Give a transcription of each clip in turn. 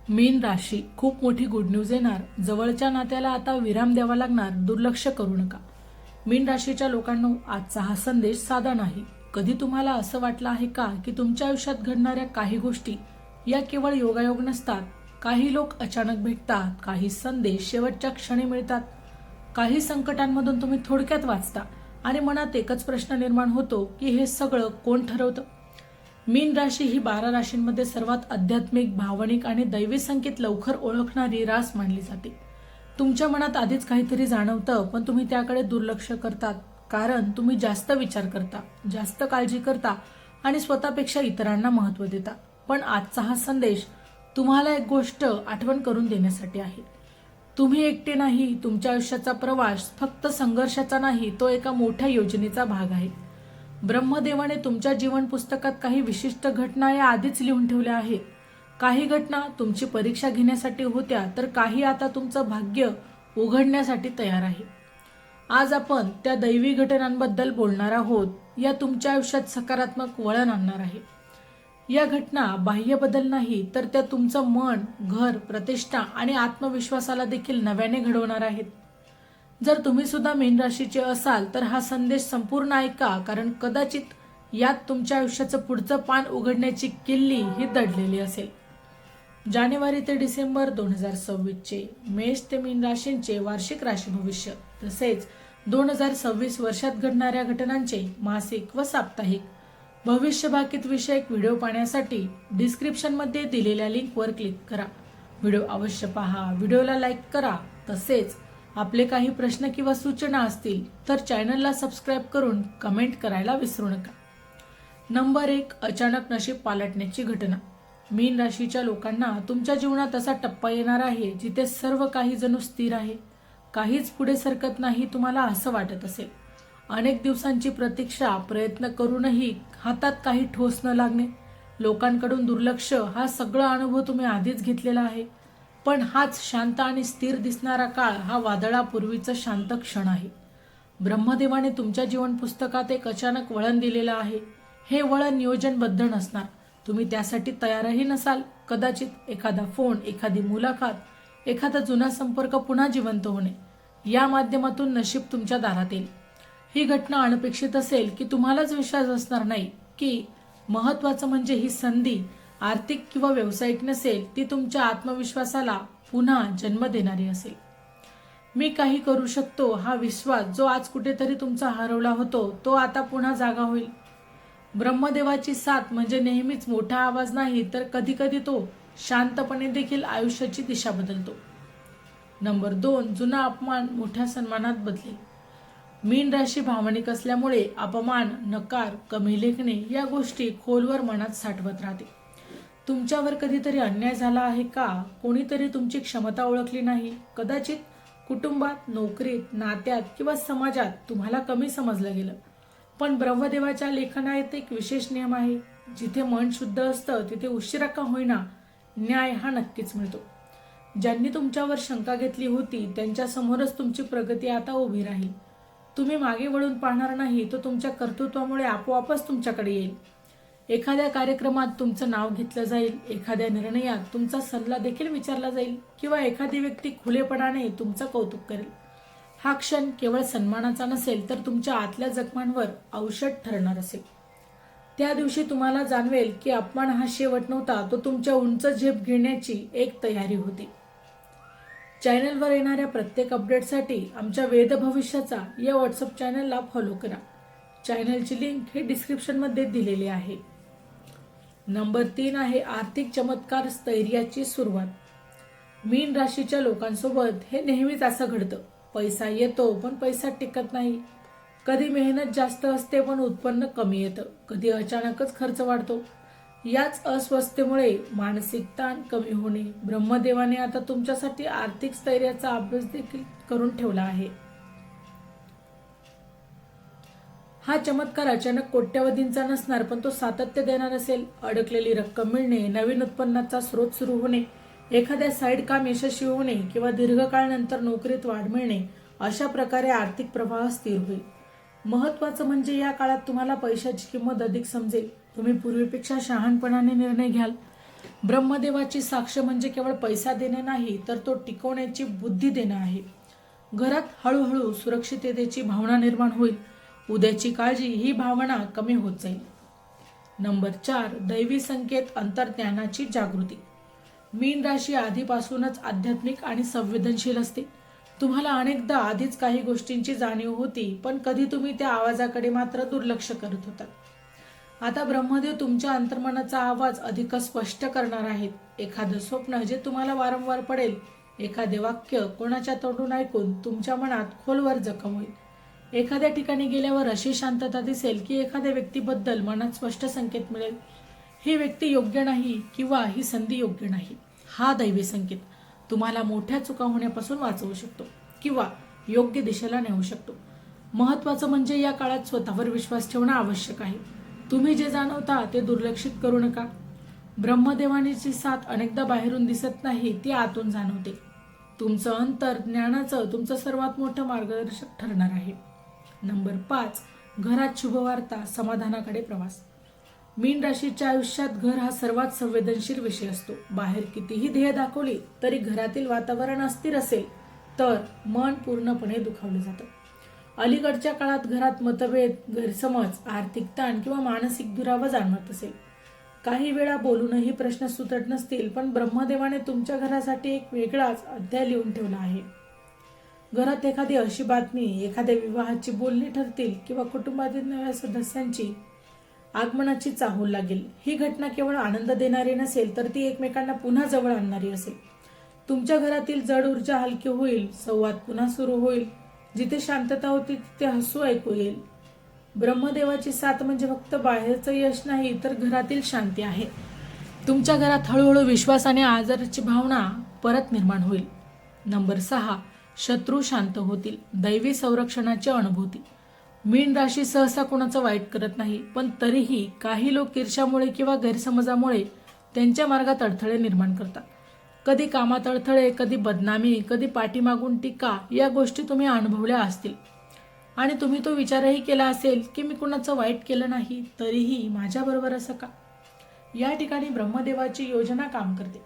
मीन राशी, खूप मोठी गुड न्यूज येणार. जवळच्या नात्याला आता विराम द्यावा लागणार. दुर्लक्ष करू नका. मीन राशीच्या लोकांनो, आजचा हा संदेश साधा नाही. कधी तुम्हाला असं वाटलं आहे का की तुमच्या आयुष्यात घडणाऱ्या काही गोष्टी या केवळ योगायोग नसतात? काही लोक अचानक भेटतात, काही संदेश शेवटच्या क्षणी मिळतात, काही संकटांमधून तुम्ही थोडक्यात वाचता आणि मनात एकच प्रश्न निर्माण होतो की हे सगळं कोण ठरवतं? मीन राशी ही 12 राशींमध्ये सर्वात आध्यात्मिक, भावनिक आणि दैवी संकेत लवकर ओळखणारी रास मानली जाते. तुमच्या मनात आधीच काहीतरी जाणवतं, पण तुम्ही त्याकडे दुर्लक्ष करतात कारण तुम्ही जास्त विचार करता, जास्त काळजी करता आणि स्वतःपेक्षा इतरांना महत्त्व देता. पण आजचा हा संदेश तुम्हाला एक गोष्ट आठवण करून देण्यासाठी आहे. तुम्ही एकटे नाही. तुमच्या आयुष्याचा प्रवास फक्त संघर्षाचा नाही, तो एका मोठ्या योजनेचा भाग आहे. ब्रह्मदेवाने तुमच्या जीवन पुस्तकात काही विशिष्ट घटना या आधीच लिहून ठेवल्या आहेत. काही घटना तुमची परीक्षा घेण्यासाठी होत्या, तर काही आता तुमचं भाग्य उघडण्यासाठी तयार आहे. आज आपण त्या दैवी घटनांबद्दल बोलणार आहोत. या तुमच्या आयुष्यात सकारात्मक वळण आणणार आहे. या घटना बाह्य बदल नाही, तर त्या तुमचं मन, घर, प्रतिष्ठा आणि आत्मविश्वासाला देखील नव्याने घडवणार आहेत. जर तुम्ही सुद्धा मीन राशीचे असाल तर हा संदेश संपूर्ण ऐका, कारण कदाचित यात तुमच्या आयुष्याचं पुढचं पान उघडण्याची किल्ली ही दडलेली असेल. जानेवारी ते डिसेंबर 2026 चे मेष ते मीन राशींचे वार्षिक राशी भविष्य, तसेच 2026 वर्षात घडणाऱ्या घटनांचे मासिक व साप्ताहिक भविष्यवाकित विषयक व्हिडिओ पाहण्यासाठी डिस्क्रिप्शन मध्ये दिलेल्या लिंकवर क्लिक करा. व्हिडिओ अवश्य पहा, व्हिडिओला लाईक करा. तसेच आपले काही प्रश्न किंवा सूचना असतील तर चॅनलला सबस्क्राईब करून कमेंट करायला विसरू नका. नंबर 1, अचानक नशीब पालटण्याची घटना. मीन राशीच्या लोकांना तुमच्या जीवनात असा टप्पा येणार आहे जिथे सर्व काही जणू स्थिर आहे, काहीच पुढे सरकत नाही. तुम्हाला असं वाटत असेल, अनेक दिवसांची प्रतीक्षा, प्रयत्न करूनही हातात काही ठोस न लागणे, लोकांकडून दुर्लक्ष, हा सगळा अनुभव तुम्ही आधीच घेतलेला आहे. पण हाच शांत आणि स्थिर दिसणारा काळ हा वादळापूर्वीचा शांत क्षण आहे. ब्रह्मदेवाने तुमच्या जीवन पुस्तकात एक अचानक वळण दिलेलं आहे. हे वळण नियोजनबद्ध नसणार. तुम्ही त्यासाठी तयारही नसाल. कदाचित एखादा फोन, एखादी मुलाखत, एखादा जुना संपर्क पुन्हा जिवंत होणे, या माध्यमातून नशीब तुमच्या दारात येईल. ही घटना अनपेक्षित असेल की तुम्हालाच विश्वास असणार नाही की महत्वाचं म्हणजे ही संधी आर्थिक किंवा व्यावसायिक नसेल, ती तुमच्या आत्मविश्वासाला पुन्हा जन्म देणारी असेल. मी काही करू शकतो हा विश्वास जो आज कुठेतरी तुमचा हरवला होतो, तो आता पुन्हा जागा होईल. ब्रह्मदेवाची साथ म्हणजे नेहमीच मोठा आवाज नाही, तर कधी कधी तो शांतपणे देखील आयुष्याची दिशा बदलतो. नंबर 2, जुना अपमान मोठ्या सन्मानात बदलेल. मीन राशी भावनिक असल्यामुळे अपमान, नकार, कमी लेखणे या गोष्टी खोलवर मनात साठवत राहते. तुमच्यावर कधीतरी अन्याय झाला आहे का? कोणीतरी तुमची क्षमता ओळखली नाही. कदाचित कुटुंबात, नोकरीत, नात्यात किंवा समाजात तुम्हाला कमी समजलं गेलं. पण ब्रह्मदेवाच्या लेखनात एक विशेष नियम आहे. जिथे मन शुद्ध असतं तिथे उशिरा का होईना न्याय हा नक्कीच मिळतो. ज्यांनी तुमच्यावर शंका घेतली होती त्यांच्या समोरच तुमची प्रगती आता उभी राहील. तुम्ही मागे वळून पाहणार नाही, तो तुमच्या कर्तृत्वामुळे आपोआपच तुमच्याकडे येईल. एखाद्या कार्यक्रमात तुमचं नाव घेतलं जाईल, एखाद्या निर्णयात तुमचा सल्ला देखील विचारला जाईल किंवा एखादी व्यक्ती खुलेपणाने तुमचं कौतुक करेल. हा क्षण केवळ सन्मानाचा नसेल, तर तुमच्या आतल्या जखमांवर औषध ठरणार असेल. त्या दिवशी तुम्हाला जाणवेल की अपमान हा शेवट नव्हता, तो तुमच्या उंच झेप घेण्याची एक तयारी होती. चॅनलवर येणाऱ्या प्रत्येक अपडेटसाठी आमच्या वेद भविष्याचा या व्हॉट्सअप चॅनलला फॉलो करा. चॅनलची लिंक हे डिस्क्रिप्शनमध्ये दिलेली आहे. नंबर 3 आहे आर्थिक चमत्कार, स्थैर्याची सुरुवात. मीन राशीच्या लोकांसोबत हे नेहमीच असं घडतं. पैसा येतो पण पैसा टिकत नाही. कधी मेहनत जास्त असते पण उत्पन्न कमी येतं. कधी अचानकच खर्च वाढतो. याच अस्वस्थतेमुळे मानसिक ताण कमी होणे. ब्रह्मदेवाने आता तुमच्यासाठी आर्थिक स्थैर्याचा अभ्यास देखील करून ठेवला आहे. हा चमत्कार अचानक कोट्यवधींचा नसणार, पण तो सातत्य देणार असेल. अडकलेली रक्कम मिळणे, नवीन उत्पन्नाचा स्रोत सुरू होणे, एखाद्या साईड काम यशस्वी होणे किंवा दीर्घकाळ नंतर नोकरीत वाढ मिळणे, अशा प्रकारे आर्थिक प्रवाह स्थिर होईल. महत्वाचं म्हणजे या काळात तुम्हाला पैशाची किंमत अधिक समजेल. तुम्ही पूर्वीपेक्षा शहाणपणाने निर्णय घ्याल. ब्रह्मदेवाची साक्ष म्हणजे केवळ पैसा देणे नाही, तर तो टिकवण्याची बुद्धी देणं आहे. घरात हळूहळू सुरक्षिततेची भावना निर्माण होईल. उद्याची काळजी ही भावना कमी होत जाईल. नंबर 4, दैवी संकेत अंतर्ज्ञानाची जागृती. मीन राशी आधीपासूनच आध्यात्मिक आणि संवेदनशील असते. तुम्हाला अनेकदा आधीच काही गोष्टींची जाणीव होती, पण कधी तुम्ही त्या आवाजाकडे मात्र दुर्लक्ष करत होतात. आता ब्रह्मदेव तुमच्या अंतर्मनाचा आवाज अधिक स्पष्ट करणार आहेत. एखादं स्वप्न जे तुम्हाला वारंवार पडेल, एखादे वाक्य कोणाच्या तोंडून ऐकून तुमच्या मनात खोलवर जखम होईल. एखाद्या ठिकाणी गेल्यावर अशी शांतता दिसेल की एखाद्या व्यक्तीबद्दल मनात स्पष्ट संकेत मिळेल. ही व्यक्ती योग्य नाही किंवा ही संधी योग्य नाही. हा दैवी संकेत तुम्हाला मोठ्या चुका होण्यापासून वाचवू शकतो किंवा योग्य दिशेला नेऊ शकतो. महत्वाचं म्हणजे या काळात स्वतःवर विश्वास ठेवणं आवश्यक आहे. तुम्ही जे जाणवता ते दुर्लक्षित करू नका. ब्रह्मदेवानीची साथ अनेकदा बाहेरून दिसत नाही, ती आतून जाणवते. तुमचं अंतर ज्ञानाचं तुमचं सर्वात मोठं मार्गदर्शक ठरणार आहे. नंबर 5, घरात शुभवार्ता, समाधानाकडे प्रवास. मीन राशीच्या आयुष्यात घर हा सर्वात संवेदनशील विषय असतो. बाहेर कितीही ध्येय दाखवली तरी घरातील वातावरण अस्थिर असेल तर मन पूर्णपणे दुखावले जातं. अलीकडच्या काळात घरात मतभेद, गैरसमज, आर्थिक ताण किंवा मानसिक दुरावा जाणवत असेल. काही वेळा बोलूनही प्रश्न सुटत नसतील, पण ब्रह्मदेवाने तुमच्या घरासाठी एक वेगळाच अध्याय लिहून ठेवला आहे. घरात एखादी अशी बातमी, एखाद्या विवाहाची बोलणी ठरतील किंवा कुटुंबातील नव्या सदस्यांची आगमनाची चाहूल लागेल. ही घटना केवळ आनंद देणारी नसेल, तर ती एकमेकांना पुन्हा जवळ आणणारी असेल. तुमच्या घरातील जड ऊर्जा हलकी होईल, संवाद पुन्हा सुरू होईल. जिथे शांतता होती तिथे हसू ऐकू येईल. ब्रह्मदेवाची साथ म्हणजे फक्त बाहेरचं यश नाही, तर घरातील शांती आहे. तुमच्या घरात हळूहळू विश्वास आणि आदराची भावना परत निर्माण होईल. नंबर 6, शत्रू शांत होतील, दैवी संरक्षणाची अनुभूती. मीन राशी सहसा कोणाचं वाईट करत नाही, पण तरीही काही लोक ईर्ष्यामुळे किंवा गैरसमजामुळे त्यांच्या मार्गात अडथळे निर्माण करतात. कधी कामात अडथळे, कधी बदनामी, कधी पाठीमागून टीका, या गोष्टी तुम्ही अनुभवल्या असतील. आणि तुम्ही तो विचारही केला असेल की मी कुणाचं वाईट केलं नाही, तरीही माझ्याबरोबर असं का? या ठिकाणी ब्रह्मदेवाची योजना काम करते.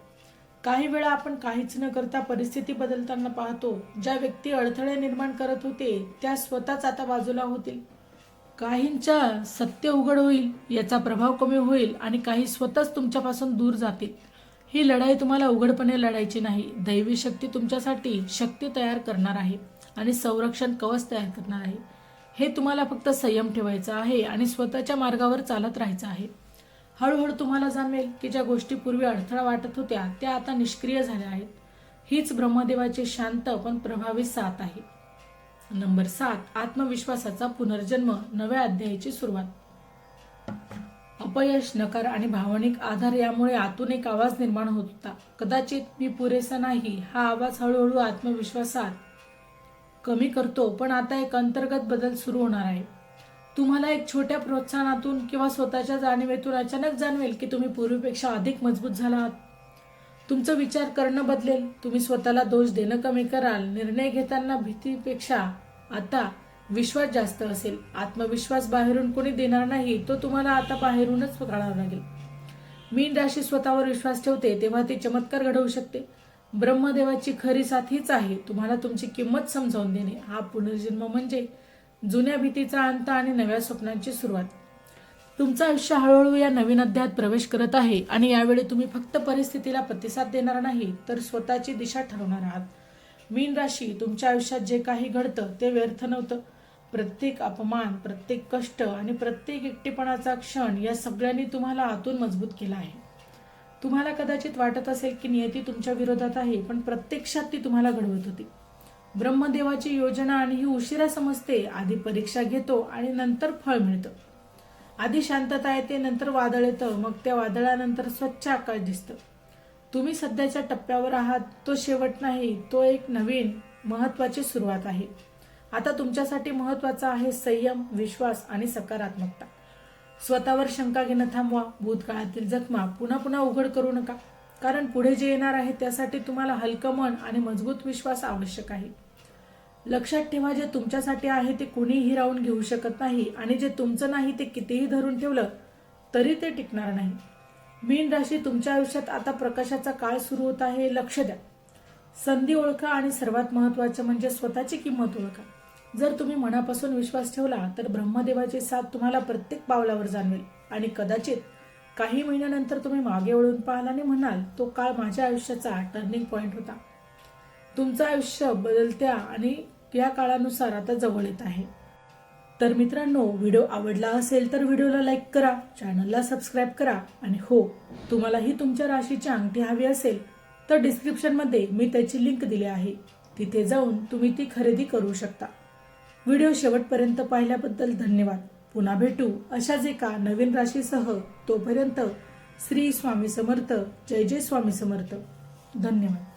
काही वेळा आपण काहीच न करता परिस्थिती बदलताना पाहतो. ज्या व्यक्ती अडथळे निर्माण करत होते त्या स्वतःच आता बाजूला होतील. काहींच्या सत्य उघड होईल, याचा प्रभाव कमी होईल आणि काही स्वतःच तुमच्यापासून दूर जातील. ही लढाई तुम्हाला उघडपणे लढायची नाही. दैवी शक्ती तुमच्यासाठी शक्ती तयार करणार आहे आणि संरक्षण कवच तयार करणार आहे. हे तुम्हाला फक्त संयम ठेवायचा आहे आणि स्वतःच्या मार्गावर चालत राहायचं आहे. हळूहळू तुम्हाला जाणवेल की ज्या गोष्टी पूर्वी अडथळा वाटत होत्या त्या आता निष्क्रिय झाल्या आहेत. हीच ब्रह्मदेवाची शांत पण प्रभावी साथ आहे. नंबर 7, आत्मविश्वासाचा पुनर्जन्म, नव्या अध्यायाची सुरुवात. अपयश, नकार आणि भावनिक आधार यामुळे आतून एक आवाज निर्माण होत होता. कदाचित मी पुरेसा नाही. हा आवाज हळूहळू आत्मविश्वासात कमी करतो, पण आता एक अंतर्गत बदल सुरू होणार आहे. तुम्हाला एक छोट्या प्रोत्साहनातून किंवा स्वतःच्या जाणीवेतून अचानक जाणवेल की तुम्ही पूर्वीपेक्षा अधिक मजबूत झाला आहात. तुमचं विचार करणं बदलेल. तुम्ही स्वतःला दोष देणं कमी कराल. निर्णय घेताना भीतीपेक्षा आता विश्वास जास्त असेल. आत्मविश्वास बाहेरून कोणी देणार नाही, तो तुम्हाला आता बाहेरूनच काढावा लागेल. मीन राशी स्वतःवर विश्वास ठेवते तेव्हा ती चमत्कार घडवू शकते. ब्रह्मदेवाची खरी साथ हीच आहे, तुम्हाला तुमची किंमत समजावून देणे. हा पुनर्जन्म म्हणजे जुन्या भीतीचा अंत आणि नव्या स्वप्नांची सुरुवात. तुमचं आयुष्य हळूहळू या नवीन अध्यायात प्रवेश करत आहे आणि यावेळी तुम्ही फक्त परिस्थितीला प्रतिसाद देणार नाही, तर स्वतःची दिशा ठरवणार आहात. मीन राशी, तुमच्या आयुष्यात जे काही घडतं ते व्यर्थ नव्हतं. प्रत्येक अपमान, प्रत्येक कष्ट आणि प्रत्येक एकटेपणाचा क्षण या सगळ्यांनी तुम्हाला आतून मजबूत केला आहे. तुम्हाला कदाचित वाटत असेल की नियती तुमच्या विरोधात आहे, पण प्रत्यक्षात ती तुम्हाला घडवत होती. ब्रह्मदेवाची योजना आणि ही उशिरा समजते. आधी परीक्षा घेतो आणि नंतर फळ मिळतं. आधी शांतता येते, नंतर वादळ येतं, मग त्या वादळानंतर स्वच्छ आकाश दिसतं. तुम्ही सध्याच्या टप्प्यावर आहात, तो शेवट नाही, तो एक नवीन महत्वाची सुरुवात आहे. आता तुमच्यासाठी महत्वाचा आहे संयम, विश्वास आणि सकारात्मकता. स्वतःवर शंका घेणं थांबवा. भूतकाळातील जखमा पुन्हा पुन्हा उघड करू नका, कारण पुढे जे येणार आहे त्यासाठी तुम्हाला हलकं मन आणि मजबूत विश्वास आवश्यक आहे. लक्षात ठेवा, जे तुमच्यासाठी आहे ते कुणीही हिरावून घेऊ शकत नाही आणि जे तुमचं नाही ते कितीही धरून ठेवलं तरी ते टिकणार नाही. मीन राशी, तुमच्या आयुष्यात आता प्रकाशाचा काळ सुरू होत आहे. लक्ष द्या. संधी ओळखा आणि सर्वात महत्त्वाचं म्हणजे स्वतःची किंमत ओळखा. जर तुम्ही मनापासून विश्वास ठेवला तर ब्रह्मदेवाची साथ तुम्हाला प्रत्येक पावलावर जाणवेल आणि कदाचित काही महिन्यानंतर तुम्ही मागे वळून पाहाल आणि म्हणाल, तो काळ माझ्या आयुष्याचा टर्निंग पॉइंट होता. तुमचं आयुष्य बदलत्या आणि या काळानुसार आता जवळ येत आहे. तर मित्रांनो, व्हिडिओ आवडला असेल तर व्हिडिओला लाईक करा, चॅनलला सबस्क्राईब करा आणि हो, तुम्हालाही तुमच्या राशीची अंगठी हवी असेल तर डिस्क्रिप्शनमध्ये मी त्याची लिंक दिली आहे. तिथे जाऊन तुम्ही ती खरेदी करू शकता. व्हिडिओ शेवटपर्यंत पाहिल्याबद्दल धन्यवाद. पुन्हा भेटू अशाच एका नवीन राशीसह. तोपर्यंत श्री स्वामी समर्थ. जय जय स्वामी समर्थ. धन्यवाद.